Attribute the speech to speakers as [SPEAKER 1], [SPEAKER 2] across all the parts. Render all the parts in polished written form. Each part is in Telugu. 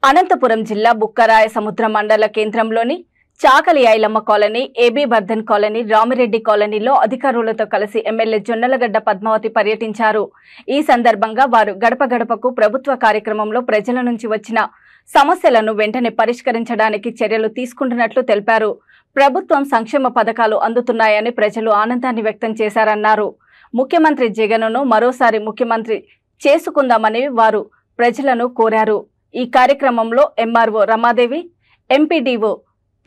[SPEAKER 1] అనంతపురం జిల్లా బుక్కరాయ సముద్ర మండల కేంద్రంలోని Chakali Ilamma colony, AB Bardhan colony, Ramireddy కాలనీలో అధికారులతో కలిసి ఎమ్మెల్యే జొన్నలగడ్డ పద్మావతి పర్యటించారు. ఈ సందర్భంగా వారు గడప గడపకు ప్రభుత్వ కార్యక్రమంలో ప్రజల నుంచి వచ్చిన సమస్యలను వెంటనే పరిష్కరించడానికి చర్యలు తీసుకుంటున్నట్లు తెలిపారు. ప్రభుత్వం సంక్షేమ పథకాలు అందుతున్నాయని ప్రజలు ఆనందాన్ని వ్యక్తం చేశారన్నారు. ముఖ్యమంత్రి జగన్ను మరోసారి ముఖ్యమంత్రి చేసుకుందామని వారు ప్రజలను కోరారు. ఈ కార్యక్రమంలో ఎంఆర్ఓ రమాదేవి, ఎంపీడీఓ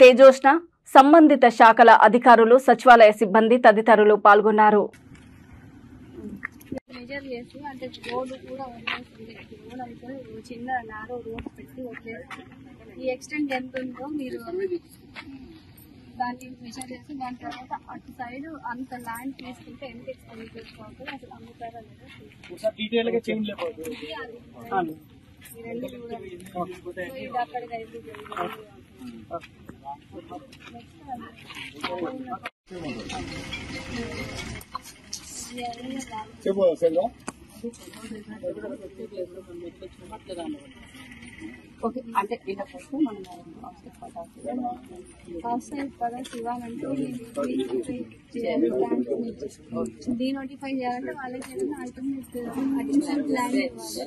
[SPEAKER 1] తేజోష్ణ, సంబంధిత శాఖల అధికారులు, సచివాలయ సిబ్బంది తదితరులు పాల్గొన్నారు.
[SPEAKER 2] దాన్ని మెజర్ చేసి దాని తర్వాత అటు సైడ్ అంత ల్యాండ్ తీసుకుంటే ఎంత ఎక్స్పెండిచర్ అవుతుంది, అసలు అమ్ముతారా లేదా అక్కడికి అయితే ఓకే. అంటే ఇలా ఫస్ట్ మనం ఫస్ట్ సైడ్ పదాలు ఇవ్వాలంటే డీనోటిఫై చేయాలంటే వాళ్ళకి ఏదైనా అల్టర్నేట్ అడ్జసెంట్ ల్యాండ్ ఇవ్వాలి.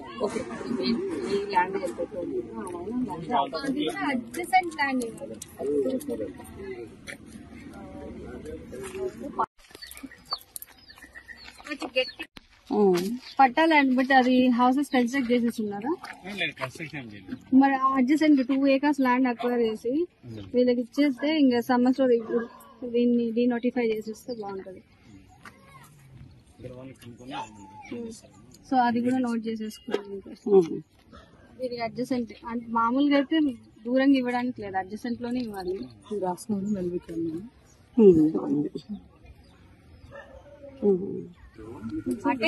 [SPEAKER 2] అది కూడా అడ్జసెంట్ ల్యాండ్ ఇవ్వాలి. గట్టి పట్టాలండి, బట్ అది హౌసెస్ కన్స్ట్రక్ట్ చేసేస్తున్నారా? మరి అడ్జసెంట్ 2 acres ల్యాండ్ అక్వైర్ చేసి వీళ్ళకి ఇచ్చేస్తే ఇంకా సంవత్సరం దీన్ని డీనోటిఫై చేసేస్తే బాగుంటది. సో అది కూడా నోట్ చేసేసుకున్నాను. వీరికి అడ్జసెంట్ అంటే మామూలుగా అయితే దూరంగా ఇవ్వడానికి లేదు, అడ్జసెంట్ లోనే ఇవ్వాలి. అంటే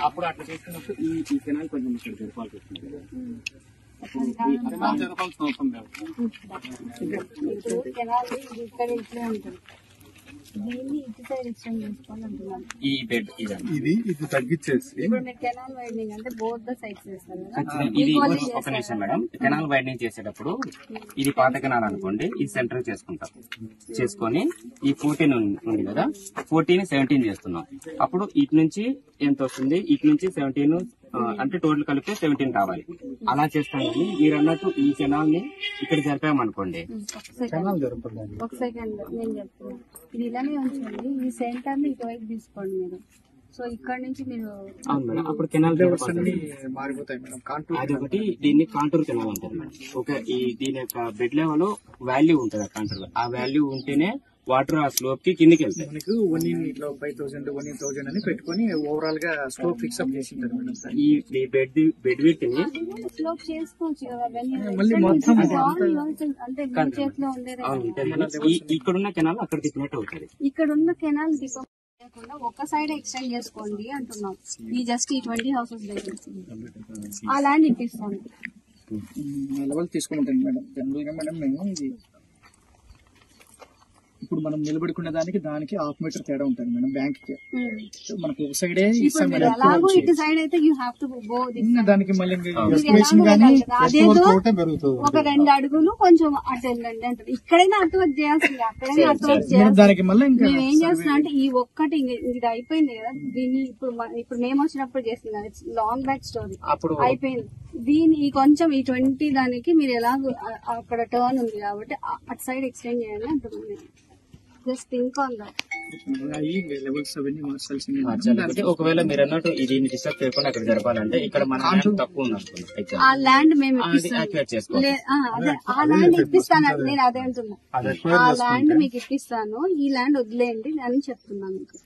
[SPEAKER 3] అప్పుడు అట్లా చేసుకున్నప్పుడు ఈ కెనాల్ కొంచెం ఇక్కడ జరపాల్సి వస్తుంది.
[SPEAKER 2] కెనాల్ ఇక్కడ ఇట్లే ఉంటుంది, దీన్ని ఇటు సైడ్ ఎక్స్టెండ్ చేసుకోవాలంటున్నాను.
[SPEAKER 3] ఈ బెడ్ ఇది తగ్గించేసి
[SPEAKER 2] ఇప్పుడు మీరు కెనాల్ వైడనింగ్ అంటే బోత్ ద సైడ్స్ చేస్తారు కదా.
[SPEAKER 3] ఇది ఒక నిమిషం మేడం, కెనాల్ వైడనింగ్ చేసేటప్పుడు ఇది పాత కెనాల్ అనుకోండి, ఇది సెంటర్ చేసుకుంటాం. చేసుకొని ఈ 14 ఉంది కదా, 14 17 చేస్తున్నాం. అప్పుడు ఇటు నుంచి ఎంత వస్తుంది, ఇటు నుంచి 17 అంటే టోటల్ కలిపితే 17 కావాలి. అలా చేస్తాం. కానీ మీరు అన్నట్టు ఈ కెనాల్ ని ఇక్కడ జరిపామనుకోండి.
[SPEAKER 2] ఒక సెకండ్ నేను చెప్తున్నా, ఇది ఇలానే ఉంచండి. ఈ సెంటర్ ని ఇటువైపు తీసుకోండి మీరు. సో ఇక్కడ నుంచి మీరు
[SPEAKER 3] అవును మేడం, అప్పుడు కెనాల్ మారిపోతాయి మేడం. అది ఒకటి, దీన్ని కాంటూర్ కెనాల్ అంటారు మేడం. ఈ దీని యొక్క బెడ్ లెవెల్ వాల్యూ ఉంటుంది. ఆ కాంటూర్ ఆ వాల్యూ ఉంటేనే వాటర్ ఆ స్లోప్ కి కిందికి వెళ్తాయి. మనకు 1,000 అని పెట్టుకుని ఓవరాల్ గా స్లోప్ ఫిక్స్ అప్ చేసి ఈ బెడ్ విడ్త్ ని
[SPEAKER 2] స్లోప్ చేసుకోవచ్చు కదా.
[SPEAKER 3] ఇక్కడున్న కెనాల్ అక్కడ తిప్పినట్టు అవుతుంది.
[SPEAKER 2] ఇక్కడున్న కెనాల్ ఒక సైడ్ ఎక్స్టెండ్ చేసుకోండి అంటున్నాం. ఈ జస్ట్ ఈ 20 houses దగ్గర ఆ ల్యాండ్ ఇప్పిస్తాను.
[SPEAKER 4] లెవెల్ తీసుకుంటాం మేడం. జనరల్ గా మేడం మేము ఇది ఇప్పుడు మనం నిలబడుకున్న దానికి 1/2 మీటర్ తేడా ఉంటుంది మేడం బ్యాంక్ కి. మనకు ఒక సైడే ఇస్తాం మేడం.
[SPEAKER 2] ఇటు సైడ్ అయితే యూ హావ్ టు గో
[SPEAKER 4] దానికి మళ్ళీ
[SPEAKER 2] ఒక 2 అడుగులు కొంచెం అటు వెళ్ళండి అంటారు. ఇక్కడైనా అటు వర్క్ చేయాల్సింది, అక్కడైనా అటు వర్క్ చేయాలి.
[SPEAKER 4] దానికి మళ్ళీ
[SPEAKER 2] మేము ఏం చేస్తున్నాం అంటే ఈ ఒక్కటి ఇది అయిపోయింది కదా, దీన్ని ఇప్పుడు మేము వచ్చినప్పుడు చేస్తుంది లాంగ్ బ్యాక్ స్టోరీ అయిపోయింది. దీని కొంచెం ఈ 20 దానికి మీరు ఎలాగో అక్కడ టర్న్ ఉంది కాబట్టి అటు సైడ్ ఎక్స్టెండ్ చేయాలి అంటున్నాను. Just think on that.
[SPEAKER 3] ఒకవేళ మీరు అన్నట్టు ఇది డిస్టర్బ్ చేయకుండా అక్కడ జరపాలంటే ఇక్కడ మన తక్కువ ఉంది అనుకున్నాం.
[SPEAKER 2] ఆ ల్యాండ్ మేము ఆ ల్యాండ్ ఇప్పిస్తాను. నేను అదే అంటున్నా, ఆ ల్యాండ్ మీకు ఇప్పిస్తాను, ఈ ల్యాండ్ వదిలేయండి అని చెప్తున్నాను మీకు.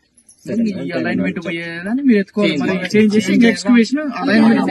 [SPEAKER 4] అలైన్మెంట్ పోయేదాన్ని మీరు ఎత్తుకోవాలి. చేంజ్ చేసి ఎక్స్క్యూషన్ అలైన్మెంట్